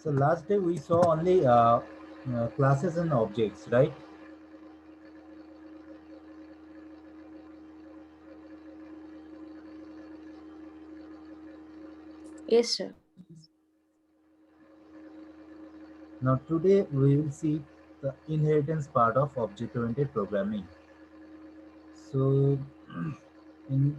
So last day we saw only classes and objects, right? Yes, sir. Now today we will see the inheritance part of object-oriented programming. So in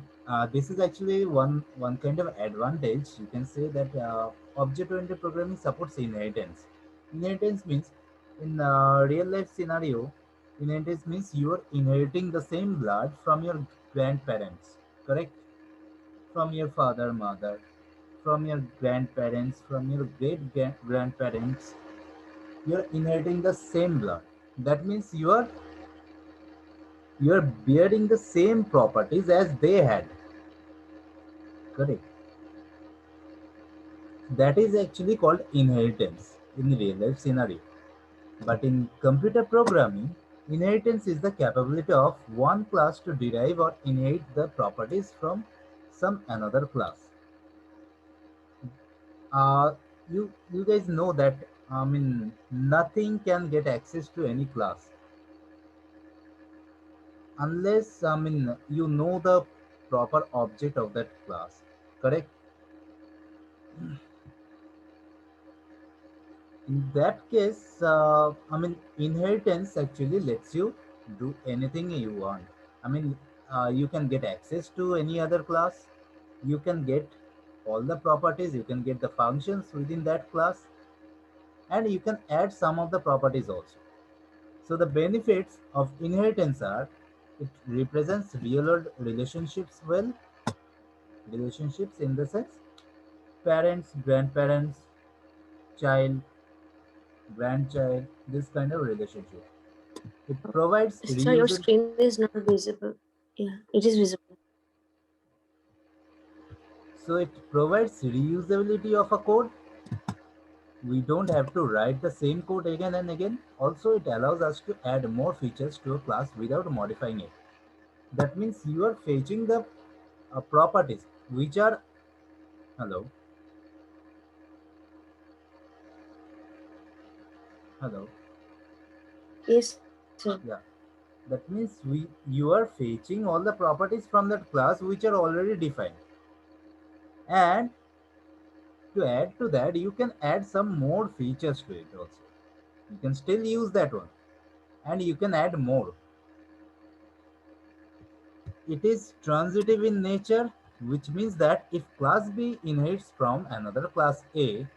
this is actually one kind of advantage. You can say that object-oriented programming supports inheritance. Inheritance means in real life scenario, inheritance means you are inheriting the same blood from your grandparents, correct? From your father, mother, from your grandparents, from your grandparents. You are inheriting the same blood. That means you are bearing the same properties as they had, correct? That is actually called inheritance in real life scenario. But in computer programming, inheritance is the capability of one class to derive or inherit the properties from some another class. uh, you guys know that, I mean, nothing can get access to any class unless, I mean, you know the proper object of that class, correct? In that case, I mean, inheritance actually lets you do anything you want. I mean, you can get access to any other class, you can get all the properties, you can get the functions within that class, and you can add some of the properties also. So the benefits of inheritance are it represents real world relationships well, relationships in the sense parents, grandparents, child, grandchild, this kind of relationship. It provides Sir, your reusable, screen is not visible. Yeah, it is visible. so it provides reusability of a code. We don't have to write the same code again and again. Also, it allows us to add more features to a class without modifying it. That means you are fetching the properties which are, hello, hello, Yes, sir. yeah. That means you are fetching all the properties from that class which are already defined. And to add to that, you can add some more features to it also. You can still use that one and you can add more. It is transitive in nature, which means that if class B inherits from another class A,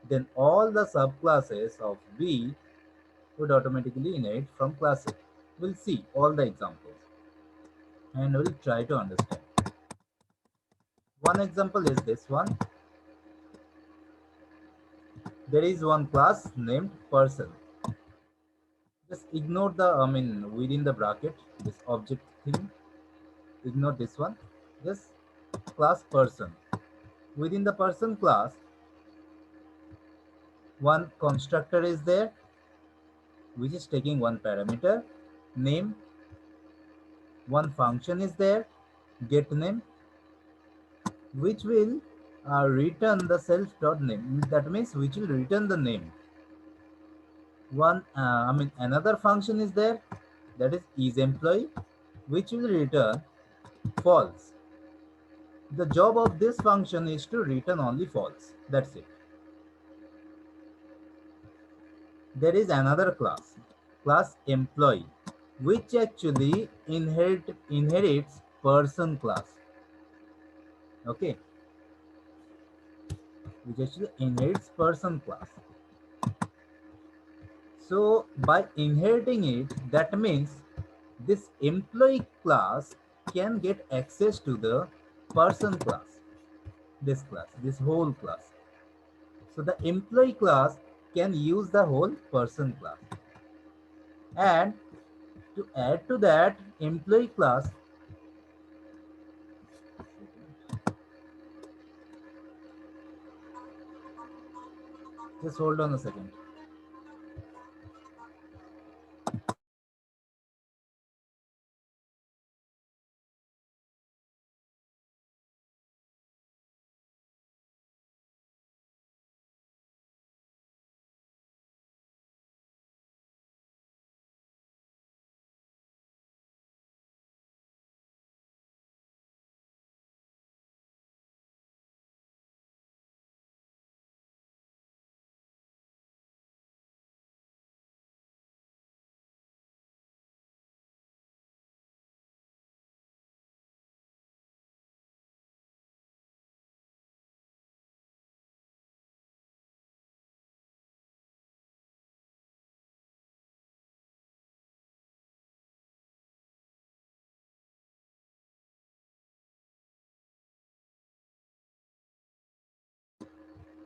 then all the subclasses of B would automatically inherit from class A. We'll see all the examples and we'll try to understand. One example is this one. There is one class named person. Just ignore the, I mean, within the bracket, this object thing. Ignore this one. Just class person. Within the person class, one constructor is there, which is taking one parameter, name. One function is there, get name, which will return the self dot name. That means which will return the name. I mean, another function is there, that is employee, which will return false. The job of this function is to return only false. That's it. There is another class, class employee, which actually inherits person class. Okay, which actually inherits person class. So by inheriting it, that means this employee class can get access to the person class, this whole class. So the employee class can use the whole person class. And to add to that employee class, just hold on a second.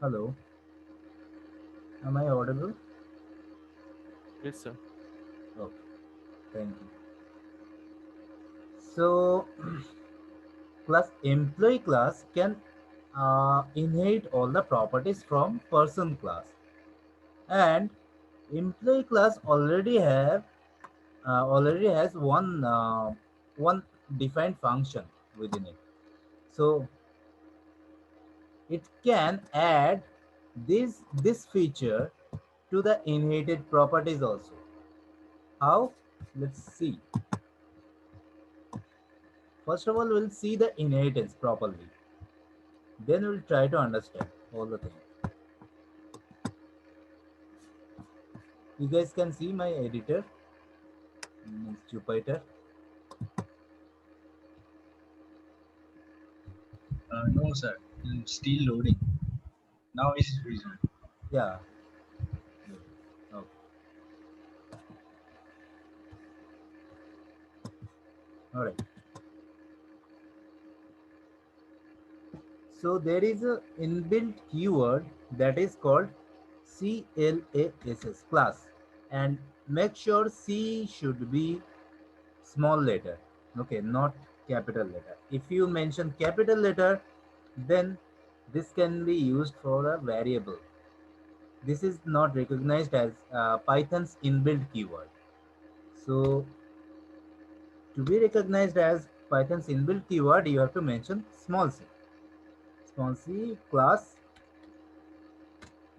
Hello, am I audible? Yes, sir. Okay, thank you. So, class employee class can inherit all the properties from person class, and employee class already has one defined function within it. So it can add this feature to the inherited properties also. How? Let's see. First of all, we'll see the inheritance properly. Then we'll try to understand all the things. You guys can see my editor, means Jupyter. No, sir. Still loading. Now it's resumed. Yeah. Okay. All right. So there is a inbuilt keyword that is called CLASS class, and make sure C should be small letter. Okay, not capital letter. If you mention capital letter, then this can be used for a variable. This is not recognized as Python's inbuilt keyword. So to be recognized as Python's inbuilt keyword, you have to mention small c. Small c class,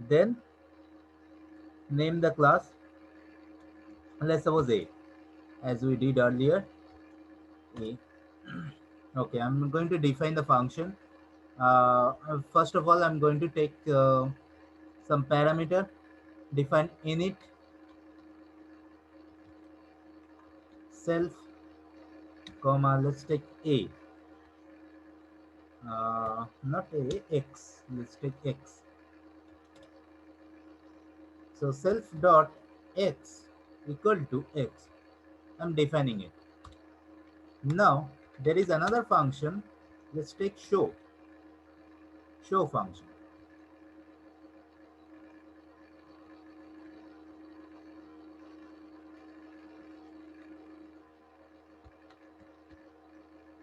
then name the class. Let's suppose A, as we did earlier. A. Okay, I'm going to define the function. First of all, I'm going to take some parameter, define init self, comma, let's take A, not A, X, let's take X. So self dot X equal to X. I'm defining it. Now there is another function. Let's take show function,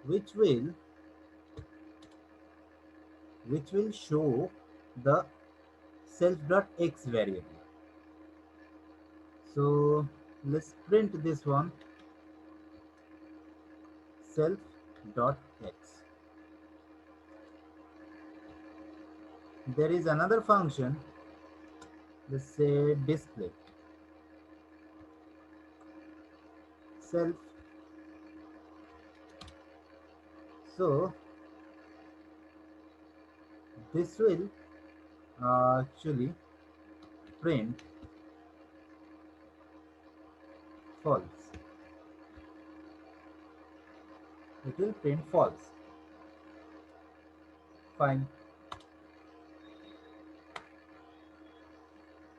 which will show the self.x variable. So let's print this one, self.x. There is another function, let's say display self. So this will actually print false. It will print false. Fine.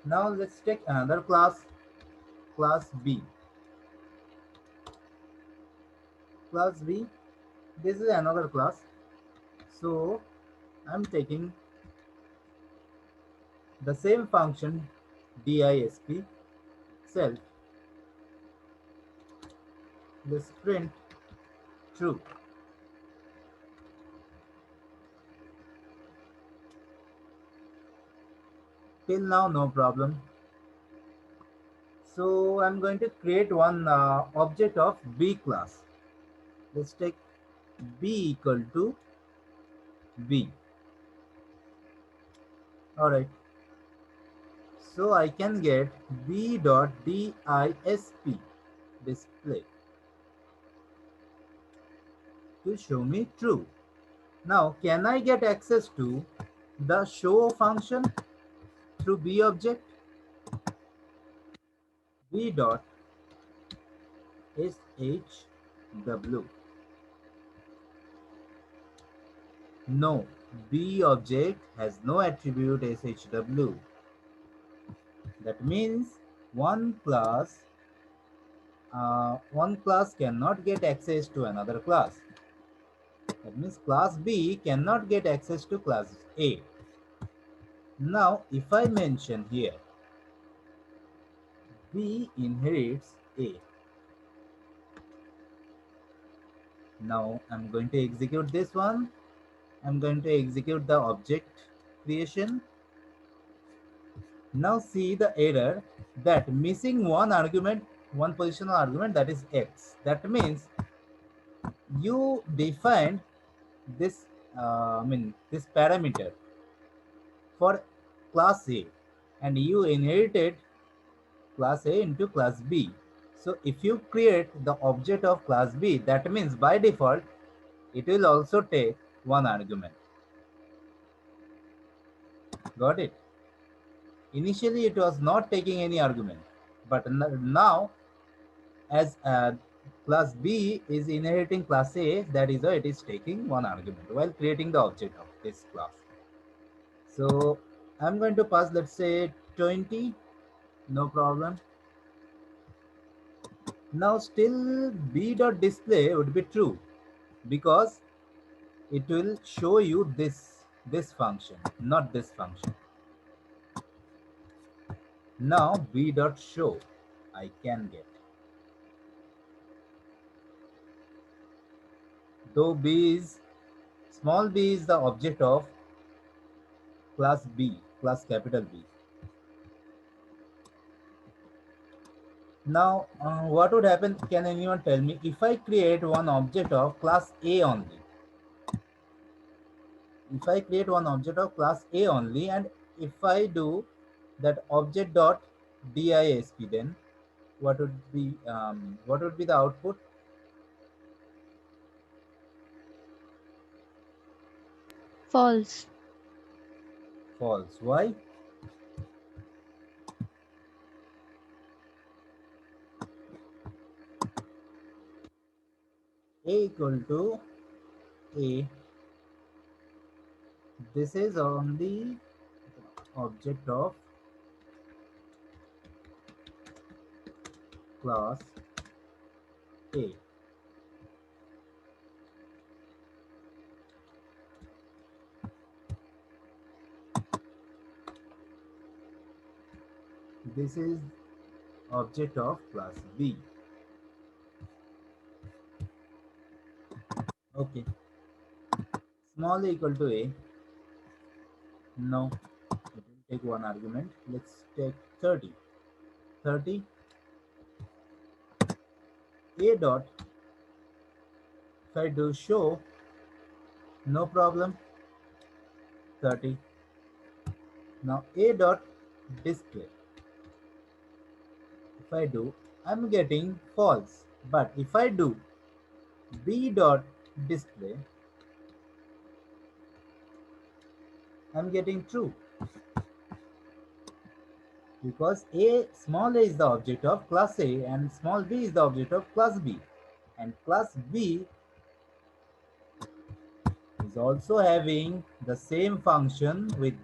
Now let's take another class, class B. Class B, this is another class. So I'm taking the same function disp self. Let's print true. Till now, no problem. So I'm going to create one object of B class. Let's take B equal to B. All right. So I can get B dot disp display to show me true. Now, can I get access to the show function through B object? B dot shw. No, B object has no attribute shw. That means one class cannot get access to another class. That means class B cannot get access to class A. Now, if I mention here, B inherits A. Now, I'm going to execute this one. I'm going to execute the object creation. Now see the error that missing one argument, one positional argument, that is X. That means you defined this, this parameter for class A, and you inherited class A into class B. So if you create the object of class B, that means by default, it will also take one argument. Got it? Initially, it was not taking any argument, but now, as class B is inheriting class A, that is why it is taking one argument while creating the object of this class. So I'm going to pass, let's say 20, no problem. Now still b.display would be true because it will show you this function, not this function. Now b.show I can get, though small b is the object of class B, class capital B. Now, what would happen? Can anyone tell me if I create one object of class A only? If I create one object of class A only, and if I do that object dot disp, then what would be the output? False. False. Why? A equal to A. This is only object of class A. This is object of class B. Okay. Small a equal to A. No, it will take one argument. Let's take 30. 30 A dot, if I do show, no problem, 30. Now A dot display, if I do, I'm getting false. But if I do B dot display, I'm getting true. Because small a is the object of class A and small b is the object of class B. And class B is also having the same function with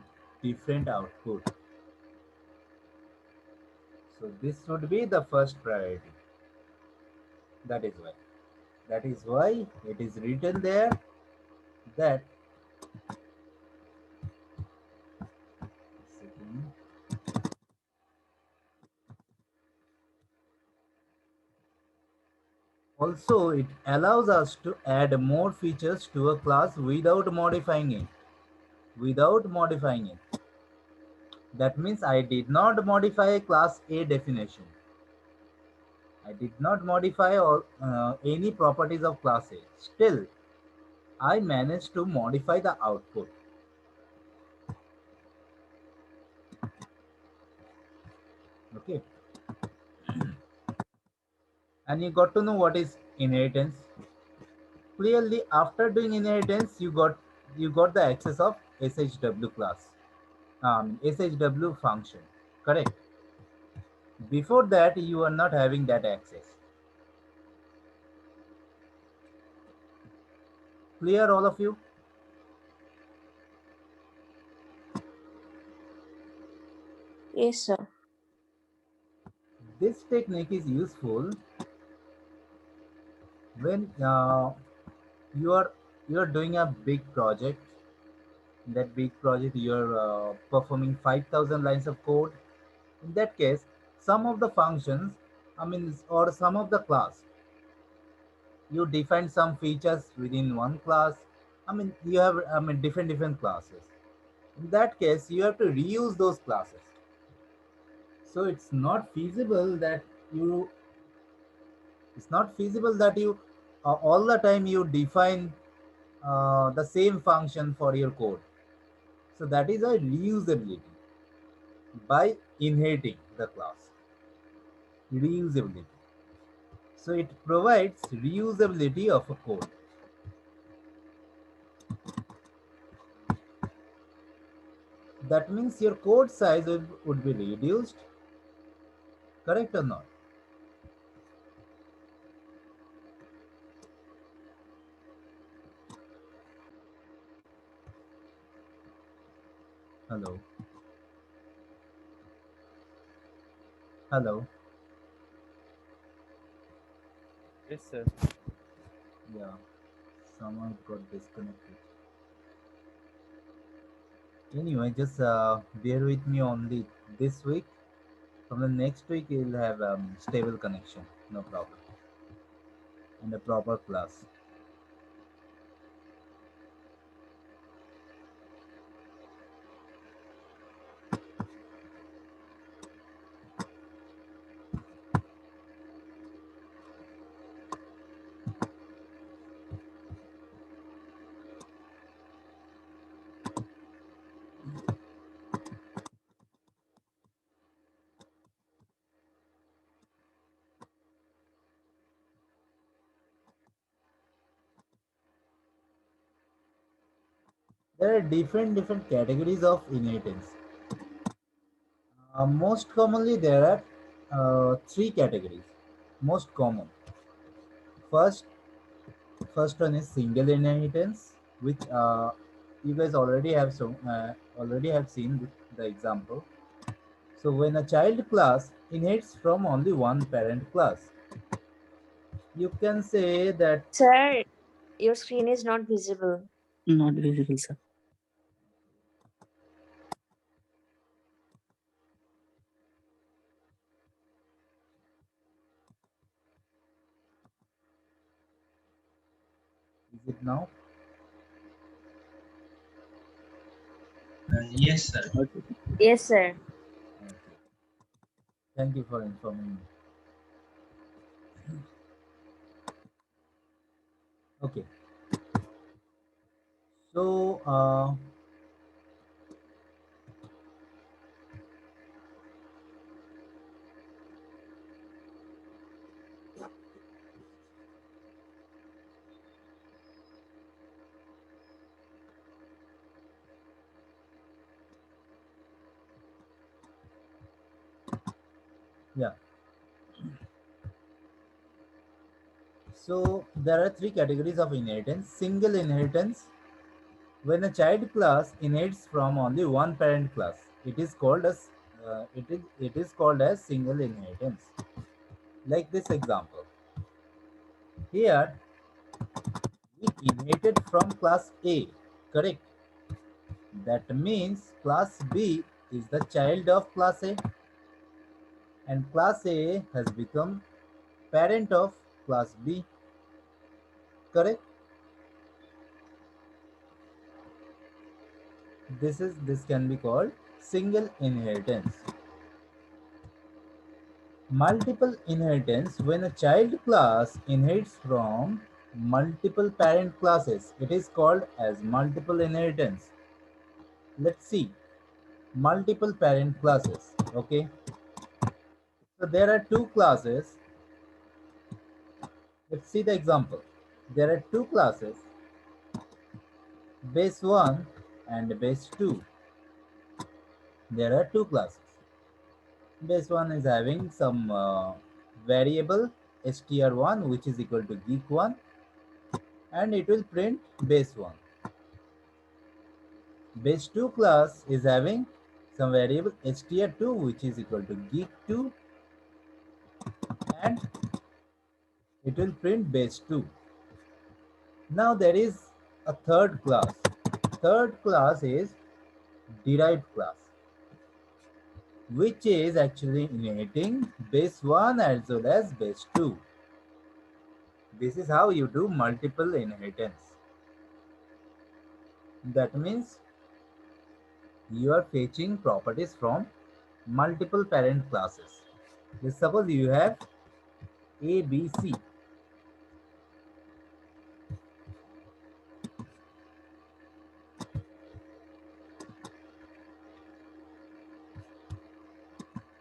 different output. So this would be the first priority. That is why. That is why it is written there that also, it allows us to add more features to a class without modifying it. Without modifying it. That means I did not modify class A definition. I did not modify any properties of class A. Still, I managed to modify the output. Okay. And you got to know what is inheritance. Clearly, after doing inheritance, you got the access of SHW class, SHW function. Correct. Before that, you are not having that access. Clear, all of you? Yes, sir. This technique is useful when you are doing a big project In that big project, you're performing 5,000 lines of code. In that case, some of the functions, or some of the class, you define some features within one class. You have, different classes. In that case, you have to reuse those classes. So you, it's not feasible that you all the time you define the same function for your code. So that is a reusability by inheriting the class. Reusability. So it provides reusability of a code. That means your code size would be reduced, correct or not? Hello. Hello. Yes, sir. Yeah, someone got disconnected. Anyway, just bear with me only this week. From the next week, you'll have stable connection, no problem, and a proper class. There are different categories of inheritance. Most commonly, there are three categories. Most common. First, first one is single inheritance, which you guys already have seen the example. So when a child class inherits from only one parent class, you can say that. Sir, your screen is not visible. Not visible, sir. Is it now? Yes, sir. Okay. Yes, sir. Okay. Thank you for informing me. Okay. So yeah. So there are three categories of inheritance. Single inheritance, when a child class inherits from only one parent class, it is called as it is called as single inheritance. Like this example. Here we inherited from class A, correct? That means class B is the child of class A, and class A has become parent of class B, correct? This can be called single inheritance. Multiple inheritance, when a child class inherits from multiple parent classes, it is called as multiple inheritance. Let's see multiple parent classes. Okay, so there are two classes. Let's see the example. There are two classes, base 1 and base 2. There are two classes. Base 1 is having some variable str1 which is equal to geek1, and it will print base 1. Base 2 class is having some variable str2 which is equal to geek2, and it will print base 2. Now there is a third class. third class is derived class, which is actually inheriting base 1 as well as base 2. This is how you do multiple inheritance. That means you are fetching properties from multiple parent classes. Let's suppose you have A, B, C.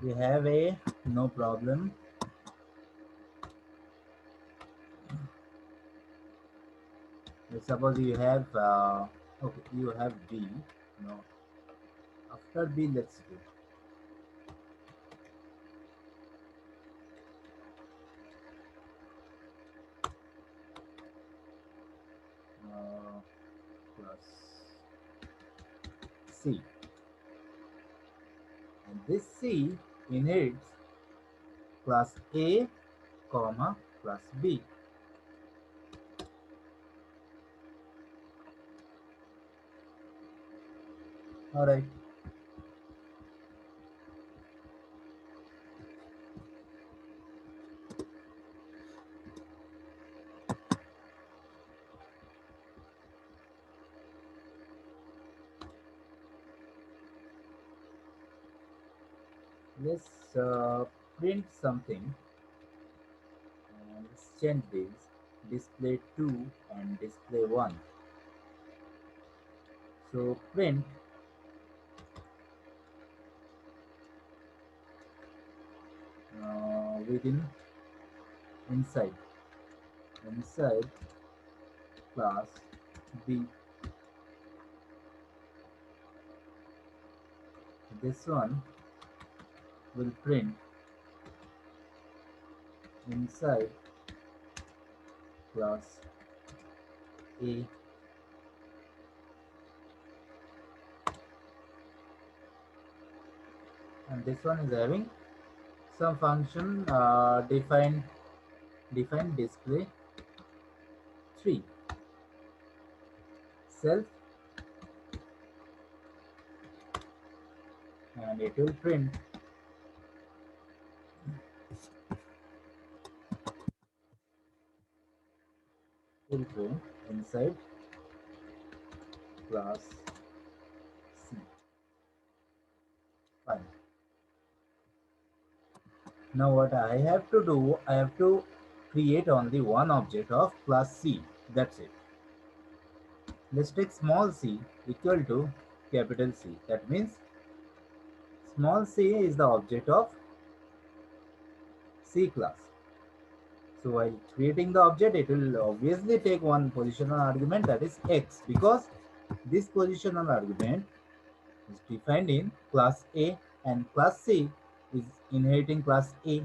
You have A, no problem. Let's suppose you have okay, you have B. No, after B, let's do plus C, and this C inherits class A, comma class B. All right. Let's print something. Let's change this. Display 2 and display 1. So print within inside class B. This one will print inside class A. And this one is having some function define display 3 self, and it will print inside class C. Fine. Now what I have to do, I have to create only one object of class C. That's it. Let's take small c equal to capital C. That means small c is the object of C class. So while creating the object, it will obviously take one positional argument, that is x, because this positional argument is defined in class A and class C is inheriting class A.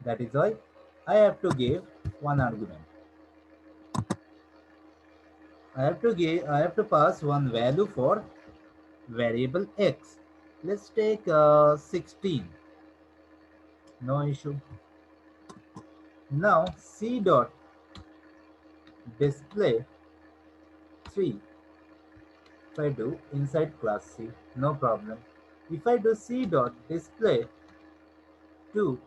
That is why I have to give one argument. I have to pass one value for variable x. Let's take 16. No issue. Now C dot display 3. If I do inside class C, no problem. If I do C dot display 2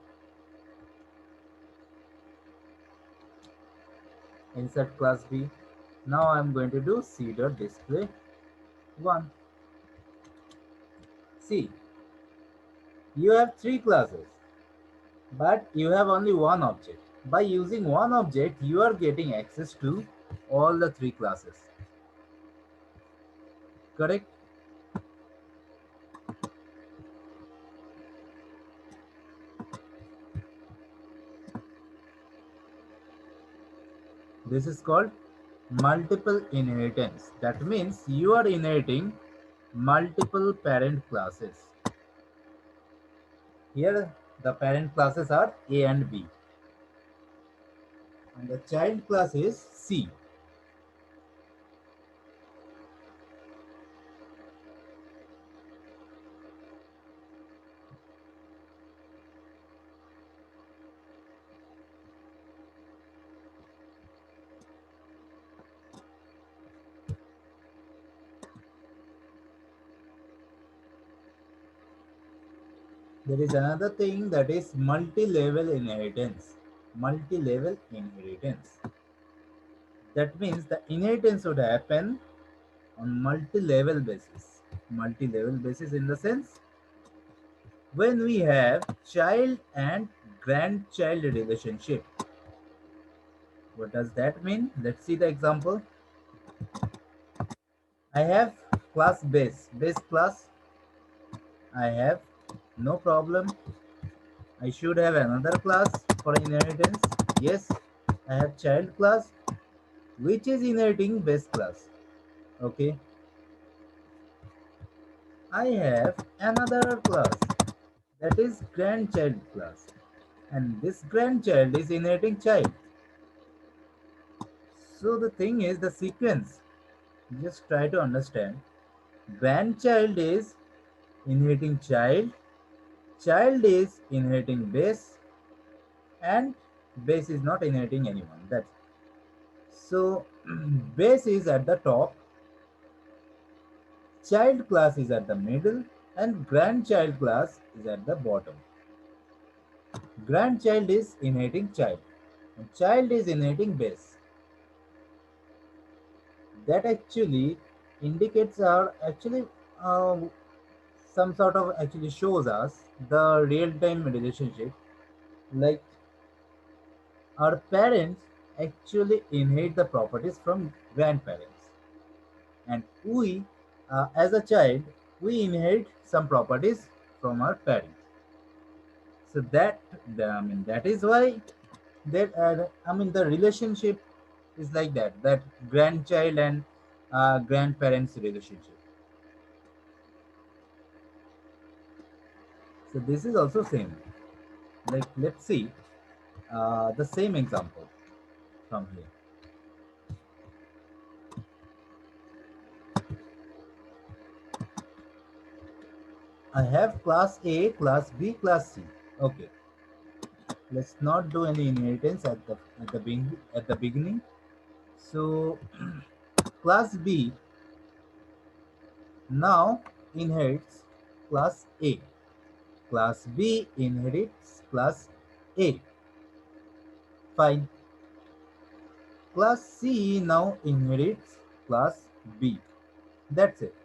inside class B, now I'm going to do C dot display 1. See, you have 3 classes, but you have only one object. By using one object, you are getting access to all the 3 classes. Correct? This is called multiple inheritance. That means you are inheriting multiple parent classes. Here the parent classes are A and B, and the child class is C. There is another thing that is multi-level inheritance. Multi-level inheritance. That means the inheritance would happen on multi-level basis. Multi-level basis in the sense when we have child and grandchild relationship. What does that mean? Let's see the example. I have class base class. I have no problem. I should have another class for inheritance. Yes, I have child class which is inheriting base class. Okay, I have another class that is grandchild class, and this grandchild is inheriting child. So the thing is the sequence. Just try to understand. Grandchild is inheriting child, child is inheriting base, and base is not inheriting anyone. That's so base is at the top, child class is at the middle, and grandchild class is at the bottom. Grandchild is inheriting child, and child is inheriting base. That actually indicates our actually uh, some sort of actually shows us the real-time relationship. Like our parents actually inherit the properties from grandparents, and we, as a child, we inherit some properties from our parents. So that I mean that is why that I mean the relationship is like that. That grandchild and grandparents relationship. So this is also same. Like let's see the same example from here. I have class A, class B, class C. Okay, let's not do any inheritance at the beginning. So class B now inherits class A. Class B inherits class A. Fine. Class C now inherits class B. That's it.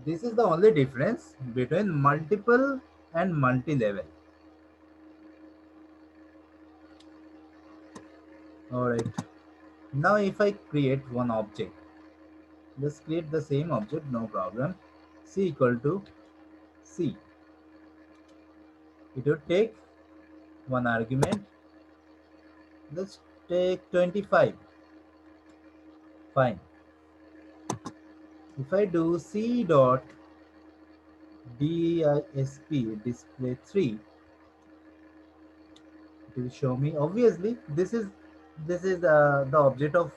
This is the only difference between multiple and multi-level. Alright. Now if I create one object, let's create the same object, no problem. C equal to C. It would take one argument. Let's take 25. Fine. If I do C dot disp display 3, it will show me. Obviously, this is the object of.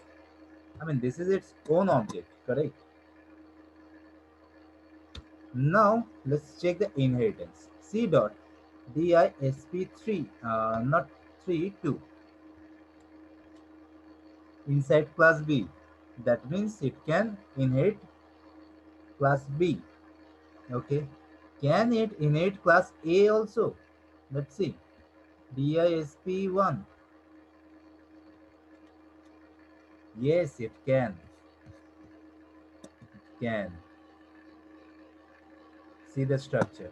I mean, this is its own object, correct? Now let's check the inheritance. C dot disp3 not 3 2 inside class B. That means it can inherit class B. Okay. Can it inherit class A also? Let's see. DISP1. Yes, it can. It can. See the structure.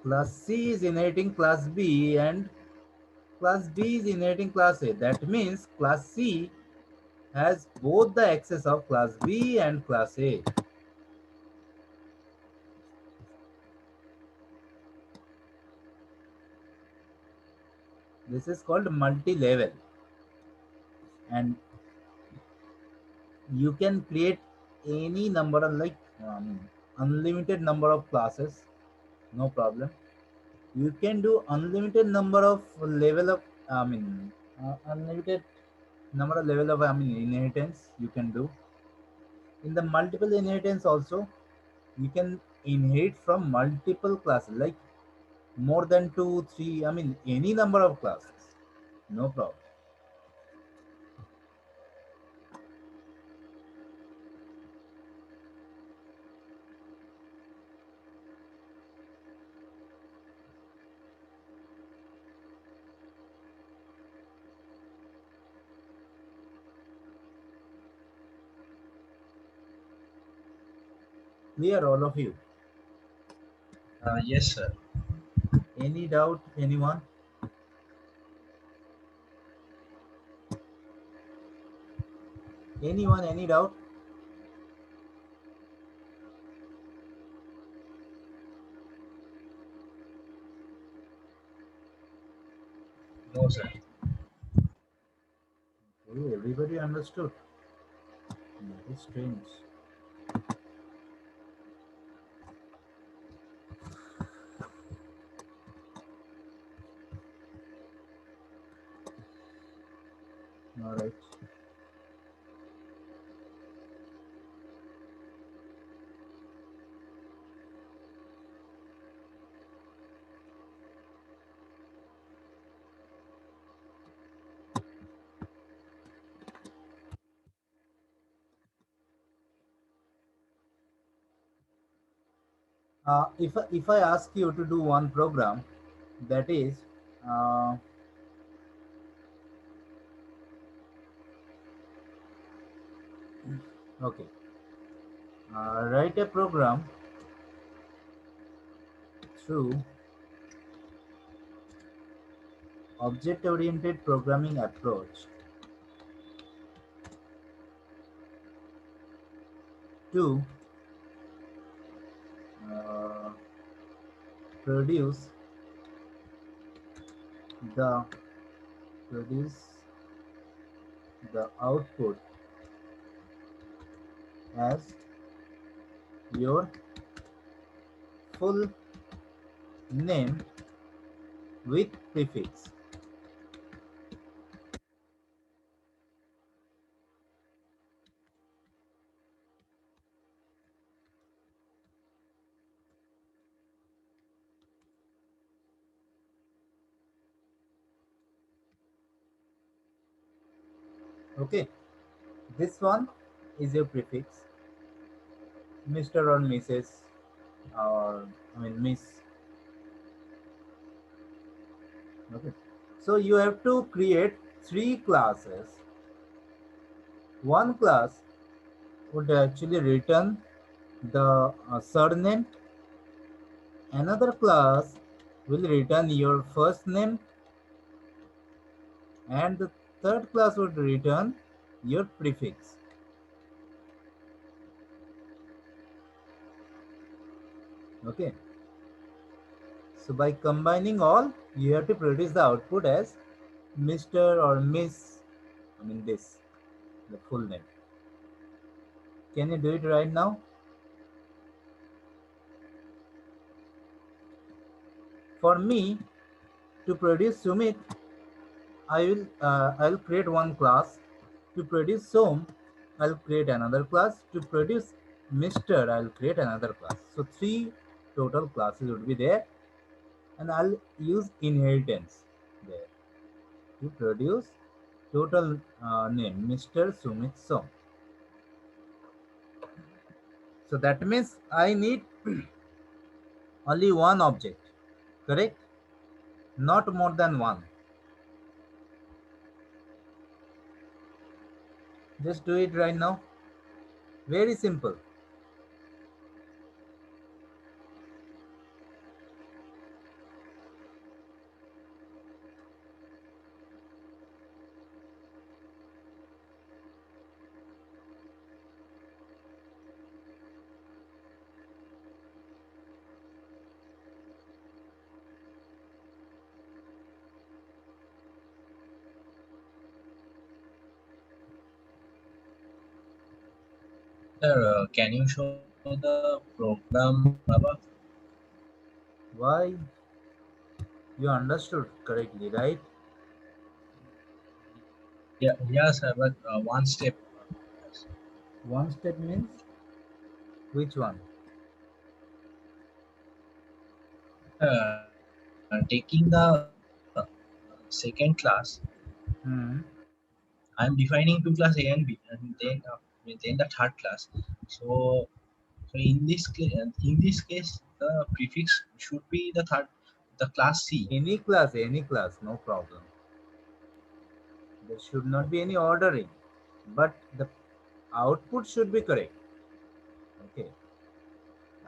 Class C is inheriting class B and class B is inheriting class A. That means class C has both the access of class B and class A. This is called multi-level, and you can create any number of like unlimited number of classes, no problem. You can do unlimited number of level of unlimited number of level of inheritance you can do. In the multiple inheritance also, you can inherit from multiple classes like more than 2 3, any number of classes, no problem. Clear, all of you? Yes, sir. Any doubt, anyone? Anyone, any doubt? No, sir. Okay, everybody understood. That is strange. All right. If I ask you to do one program, that is, uh, okay, write a program through object-oriented programming approach to uh, produce the produce the output as your full name with prefix. Okay, this one is your prefix, Mr. or Mrs. or I mean Miss. Okay, so you have to create three classes. One class would actually return the surname. Another class will return your first name, and the third class would return your prefix. Okay, so by combining all, you have to produce the output as Mr. or Miss. I mean this, the full name. Can you do it right now? For me to produce Sumit, I'll create one class. To produce Som, I'll create another class. To produce Mr, I'll create another class. So three total classes would be there, and I'll use inheritance there to produce total name Mr. Sumit Som. So that means I need only one object, correct? Not more than one. Just do it right now. Very simple. Sir, can you show the program above? Why? You understood correctly, right? Yeah, yeah, sir. But one step. One step means which one? Taking the second class, Hmm. I'm defining two class A and B, and then the third class. So in this case, the prefix should be the class C. Any class, no problem. There should not be any ordering, but the output should be correct. Okay.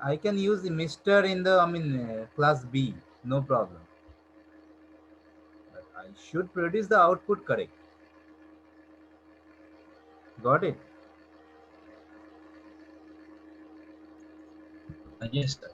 I can use the Mr. in the class B, no problem. But I should produce the output correct. Got it? Yes, sir.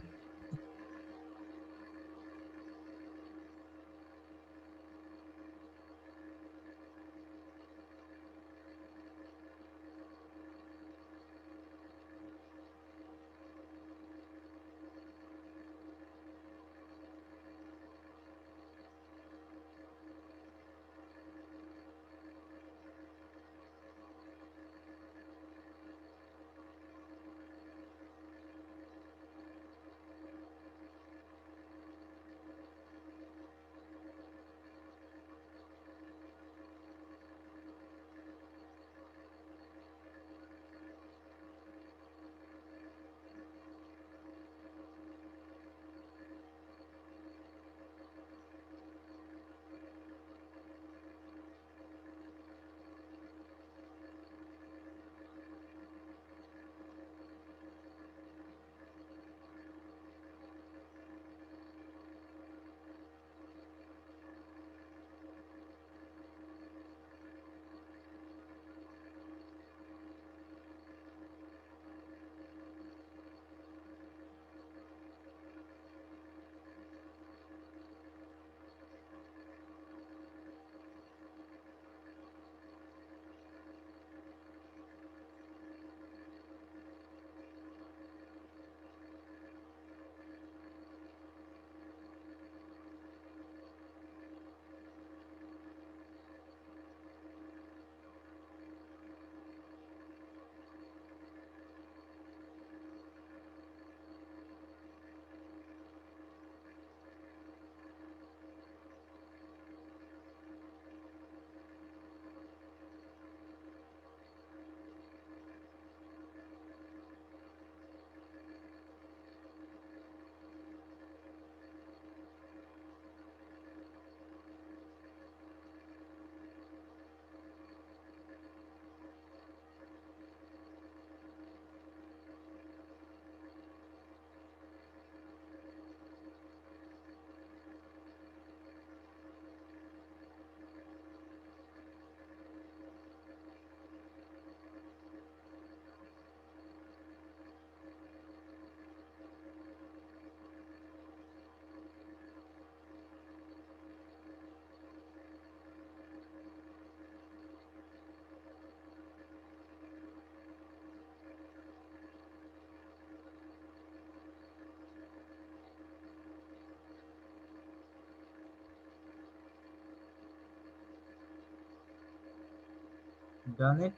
Done it?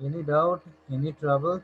Any doubt? Any trouble?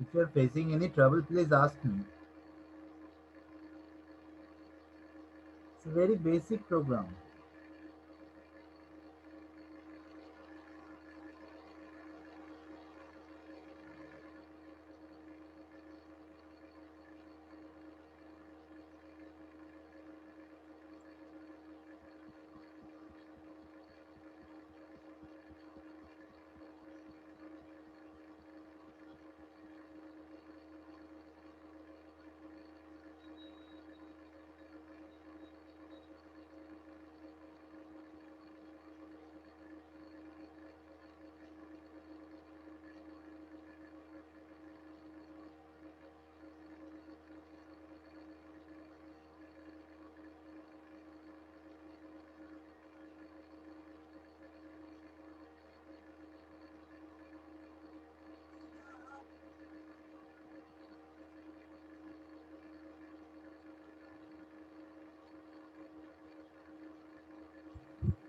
If you are facing any trouble, please ask me. It's a very basic program.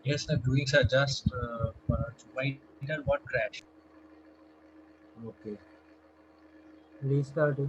Yes, sir. Doing sir. Just Jupyter what crashed. Okay, restart it.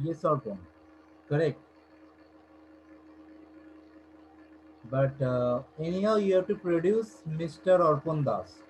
Yes, Arpon. Correct. But anyhow, you have to produce Mr. Arpon Das.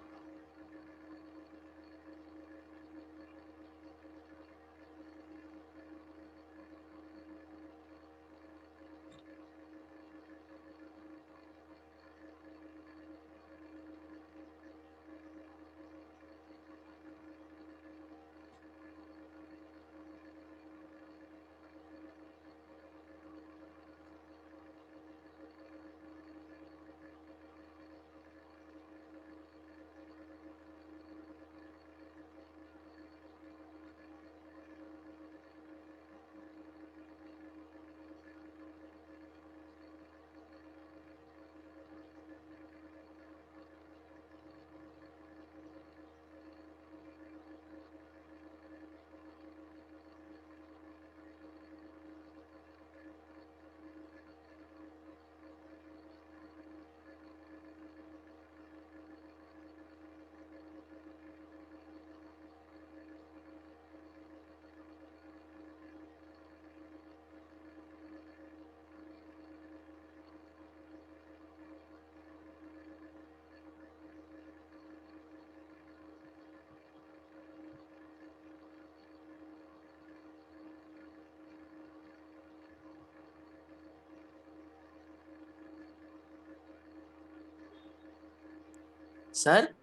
Sir,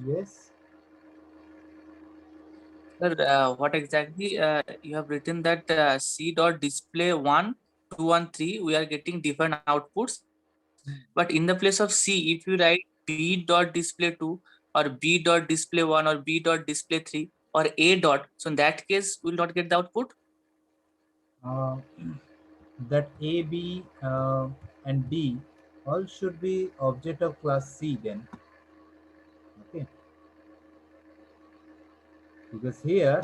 Yes. Sir, what exactly you have written that C dot display 1, 2, and 3, we are getting different outputs. But in the place of C, if you write B dot display 2 or B dot display 1 or B dot display 3 or A dot, so in that case, we will not get the output. Uh, that A, B, and D all should be object of class C then. Okay, because here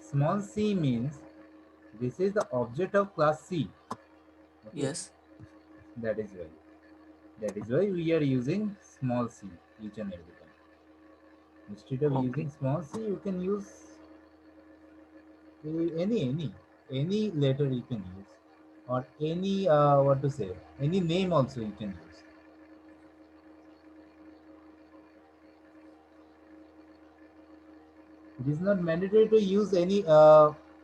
small c means this is the object of class C. Okay, Yes. that is why. That is why we are using small c each and every time. Instead of Okay. using small c, you can use any letter you can use, or any what to say, any name also you can use. It is not mandatory to use any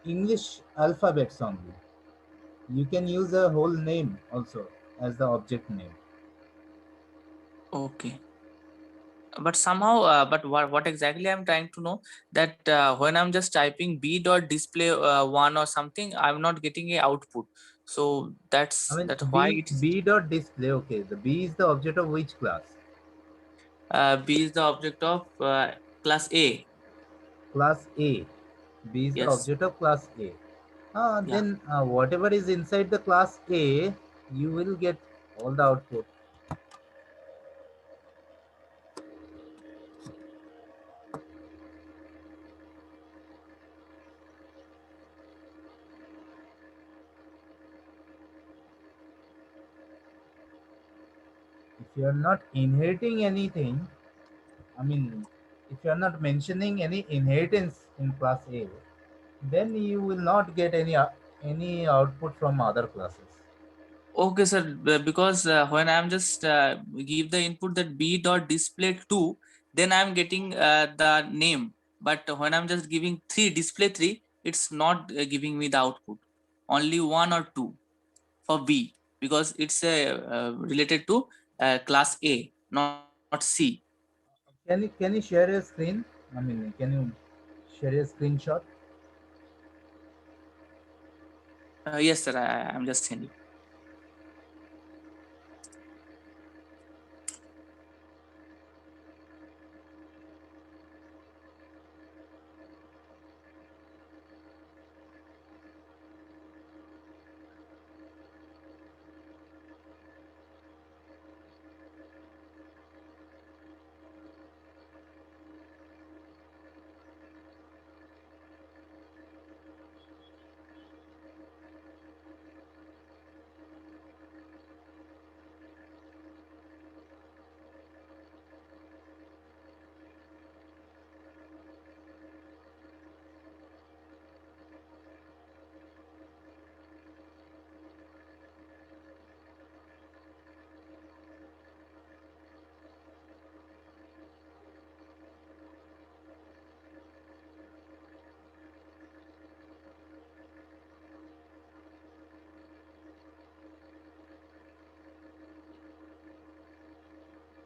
English alphabets only. You can use a whole name also as the object name. Okay. But somehow, but what exactly I'm trying to know that when I'm just typing B dot display 1 or something, I'm not getting a output. So I mean, that's why b it is b dot display. Okay, the b is the object of which class? B is the object of class A. Class A. B is the Yes. object of class A. Yeah. Then whatever is inside the class A, you will get all the output. If you are not inheriting anything, I mean, if you are not mentioning any inheritance in class A, then you will not get any output from other classes. Okay, sir. Because when I'm just give the input that B dot display 2, then I'm getting the name. But when I'm just giving 3 display 3, it's not giving me the output. Only 1 or 2 for B because it's related to class A, not C. Can you share your screen? I mean, can you share your screenshot? Yes, sir. I'm just sending.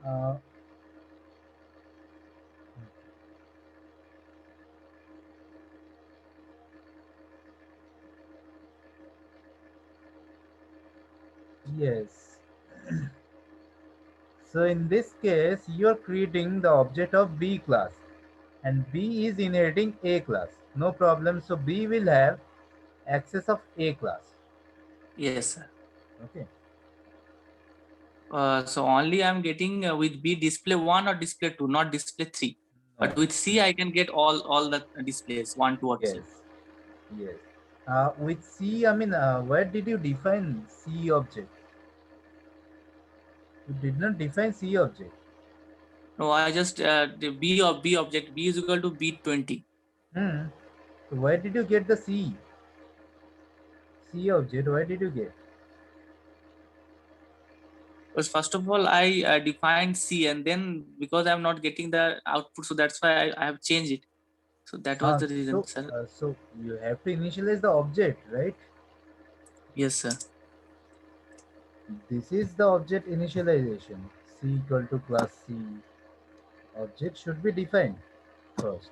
Uh, yes. So in this case, you are creating the object of B class, and B is inheriting A class. No problem. So B will have access of A class. Yes, sir. Okay. So only I'm getting with B display 1 or display 2, not display 3. But No. with C, I can get all the displays 1, 2, or 3. Yes. Yes. With C, I mean, where did you define C object? You did not define C object. No, I just the B object B is equal to B20. Hmm. So where did you get the C object? Where did you get? Because first of all, I defined C, and then because I'm not getting the output, so that's why I have changed it. So that was the reason, So, sir. so you have to initialize the object, right? Yes, sir. This is the object initialization. C equal to class C. Object should be defined first.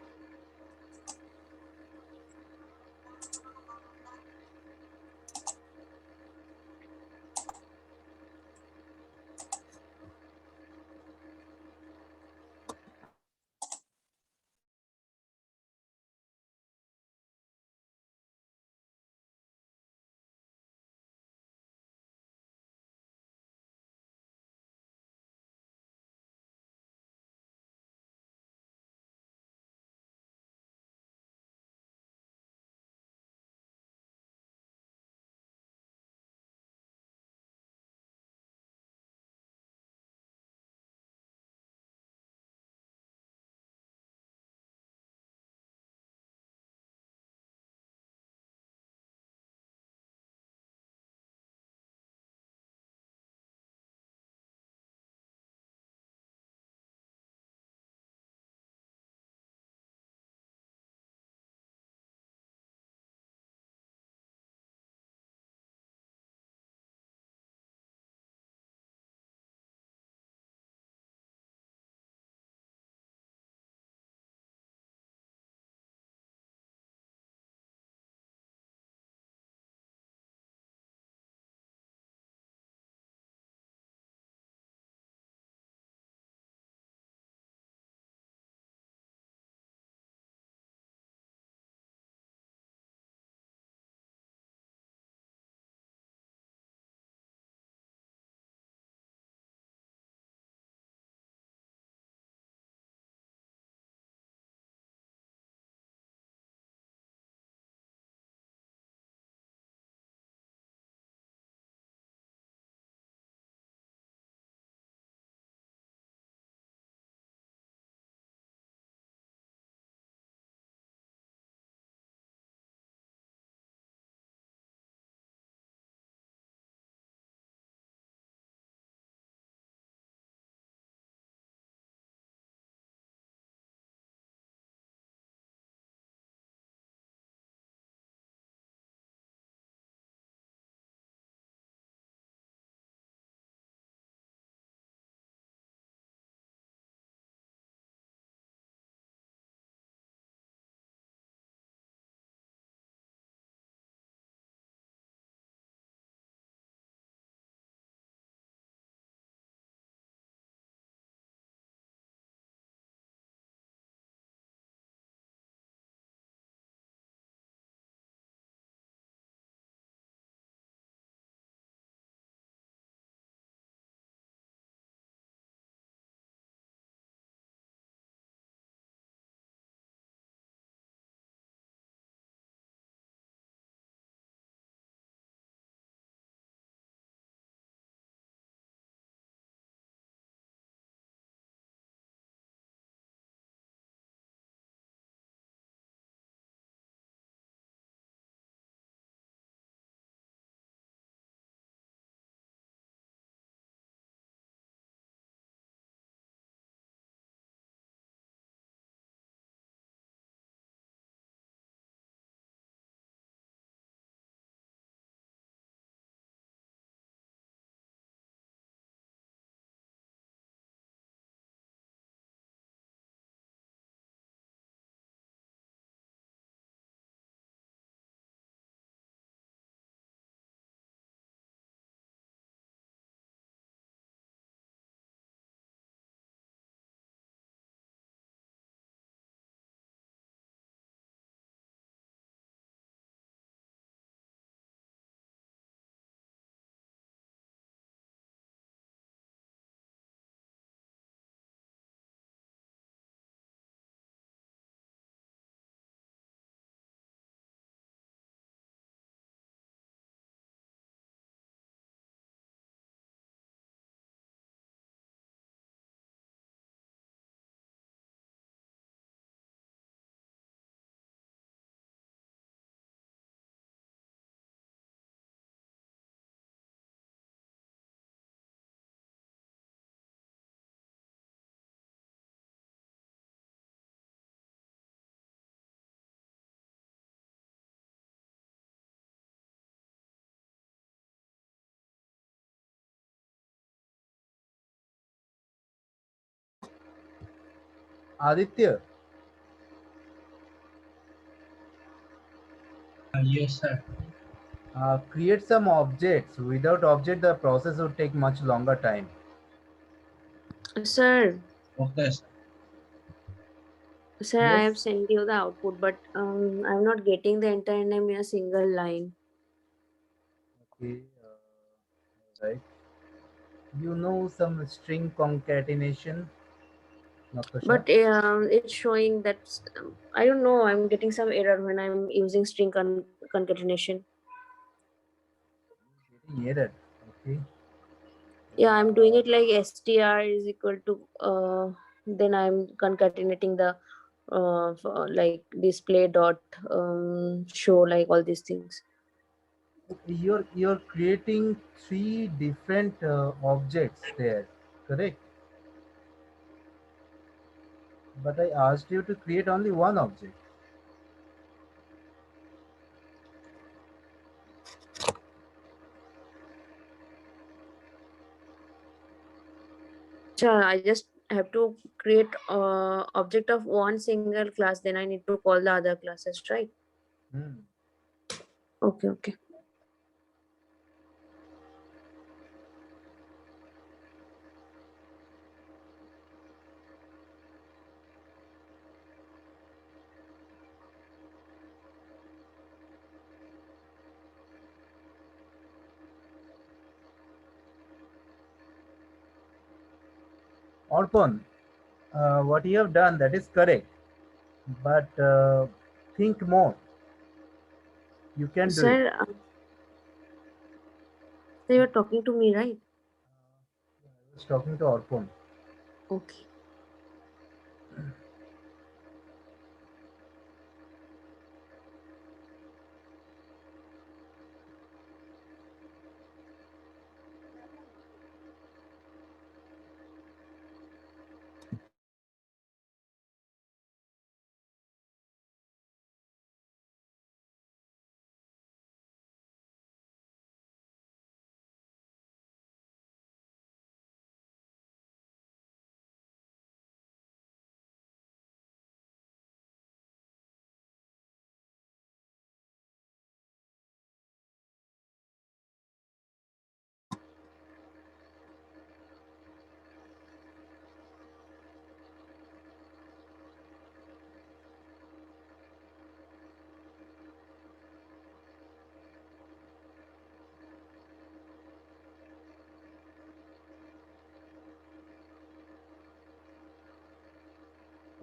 Aditya, Yes, sir. create some objects. Without object, the process would take much longer time. Sir, Okay, sir. sir, I have Yes. sent you the output, but I'm not getting the entire name in a single line. Okay. Right. You know some string concatenation, Natasha? But it's showing that I don't know. I'm getting some error when I'm using string concatenation. Getting error. Okay. Yeah, I'm doing Uh, it like str is equal to then I'm concatenating the like display dot show, like all these things. you're creating three different objects there, correct? But I asked you to create only one object. Sure, I just have to create object of one single class, then I need to call the other classes, right? Hmm. Okay, okay. Orpon, what you have done, that is correct, but think more. You can do it. Sir, so you're talking to me, right? I was talking to Orpon. Okay.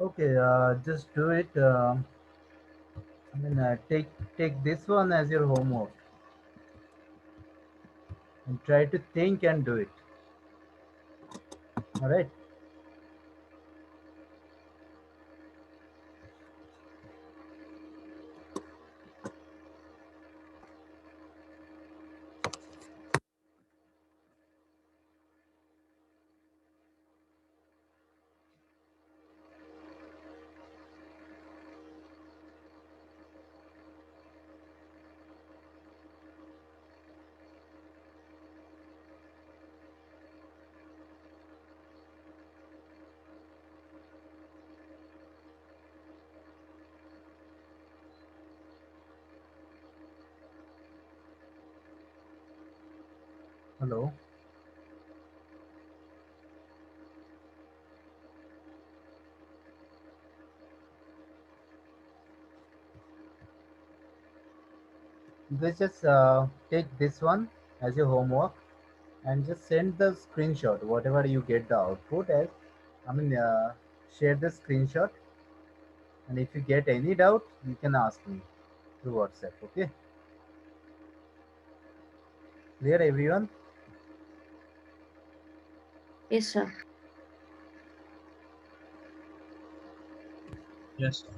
Okay, just do it. Take this one as your homework and try to think and do it. All right. Hello. You guys just take this one as your homework and just send the screenshot, whatever you get the output as. I mean, share the screenshot, and if you get any doubt, you can ask me through WhatsApp. Okay, clear everyone? Yes, sir. Yes, sir.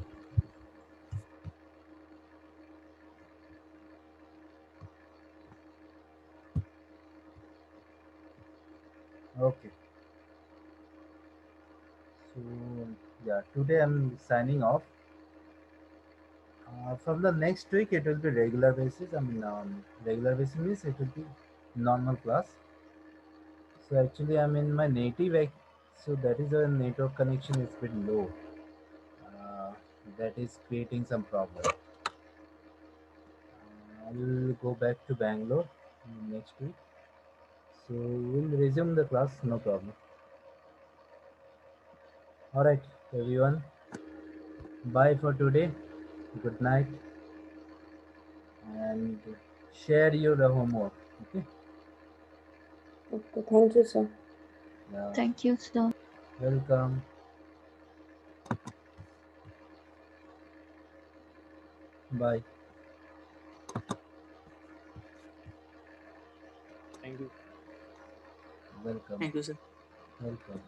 Okay. So yeah, today I'm signing off. From the next week, it will be regular basis. I mean, regular basis means it will be normal class. So actually, I'm in my native, so that is why network connection is bit low. that is creating some problem. I'll go back to Bangalore next week. So we'll resume the class, no problem. All right, everyone. Bye for today. Good night. And share your homework. Okay. Okay, thank you, sir. Yeah. Thank you, sir. Welcome. Bye. Thank you. Welcome. Thank you, sir. Welcome.